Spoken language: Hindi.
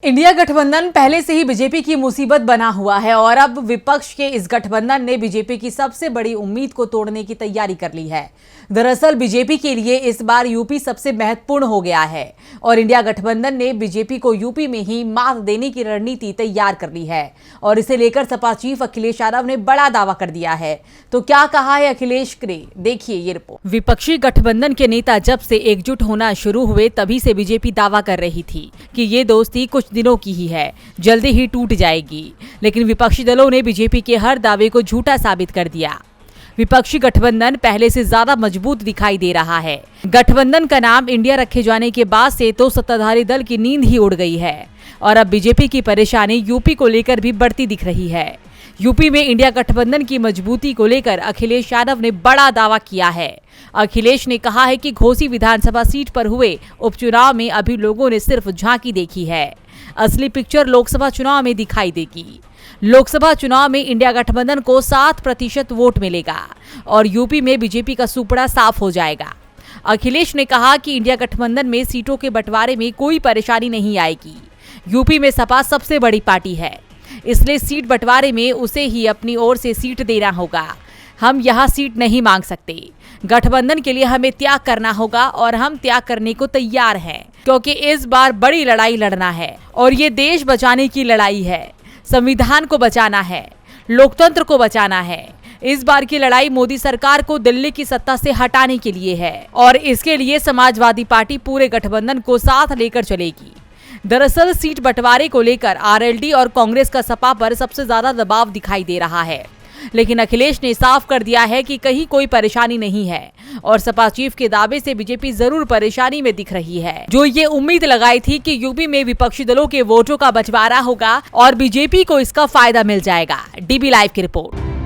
इंडिया गठबंधन पहले से ही बीजेपी की मुसीबत बना हुआ है और अब विपक्ष के इस गठबंधन ने बीजेपी की सबसे बड़ी उम्मीद को तोड़ने की तैयारी कर ली है। दरअसल बीजेपी के लिए इस बार यूपी सबसे महत्वपूर्ण हो गया है और इंडिया गठबंधन ने बीजेपी को यूपी में ही मात देने की रणनीति तैयार कर ली है और इसे लेकर सपा चीफ अखिलेश यादव ने बड़ा दावा कर दिया है। तो क्या कहा है अखिलेश ने, देखिए ये रिपोर्ट। विपक्षी गठबंधन के नेता जब से एकजुट होना शुरू हुए तभी से बीजेपी दावा कर रही थी कि ये दोस्ती कुछ दिनों की ही है, जल्दी ही टूट जाएगी। लेकिन विपक्षी दलों ने बीजेपी के हर दावे को झूठा साबित कर दिया। विपक्षी गठबंधन पहले से ज्यादा मजबूत दिखाई दे रहा है। गठबंधन का नाम इंडिया रखे जाने के बाद से तो सत्ताधारी दल की नींद ही उड़ गई है और अब बीजेपी की परेशानी यूपी को लेकर भी बढ़ती दिख रही है। यूपी में इंडिया गठबंधन की मजबूती को लेकर अखिलेश यादव ने बड़ा दावा किया है। अखिलेश ने कहा है कि घोसी विधानसभा सीट पर हुए उपचुनाव में अभी लोगों ने सिर्फ झांकी देखी है, असली पिक्चर लोकसभा चुनाव में दिखाई देगी। लोकसभा चुनाव में इंडिया गठबंधन को 7% वोट मिलेगा और यूपी में बीजेपी का सुपड़ा साफ हो जाएगा। अखिलेश ने कहा कि इंडिया गठबंधन में सीटों के बंटवारे में कोई परेशानी नहीं आएगी। यूपी में सपा सबसे बड़ी पार्टी है, इसलिए सीट बंटवारे में उसे ही अपनी ओर से सीट देना होगा। हम यहाँ सीट नहीं मांग सकते। गठबंधन के लिए हमें त्याग करना होगा और हम त्याग करने को तैयार हैं, क्योंकि इस बार बड़ी लड़ाई लड़ना है और ये देश बचाने की लड़ाई है। संविधान को बचाना है, लोकतंत्र को बचाना है। इस बार की लड़ाई मोदी सरकार को दिल्ली की सत्ता से हटाने के लिए है और इसके लिए समाजवादी पार्टी पूरे गठबंधन को साथ लेकर चलेगी। दरअसल सीट बंटवारे को लेकर आरएलडी और कांग्रेस का सपा पर सबसे ज्यादा दबाव दिखाई दे रहा है, लेकिन अखिलेश ने साफ कर दिया है कि कहीं कोई परेशानी नहीं है और सपा चीफ के दावे से बीजेपी जरूर परेशानी में दिख रही है। जो ये उम्मीद लगाई थी कि यूपी में विपक्षी दलों के वोटों का बंटवारा होगा और बीजेपी को इसका फायदा मिल जाएगा। डीबी लाइव की रिपोर्ट।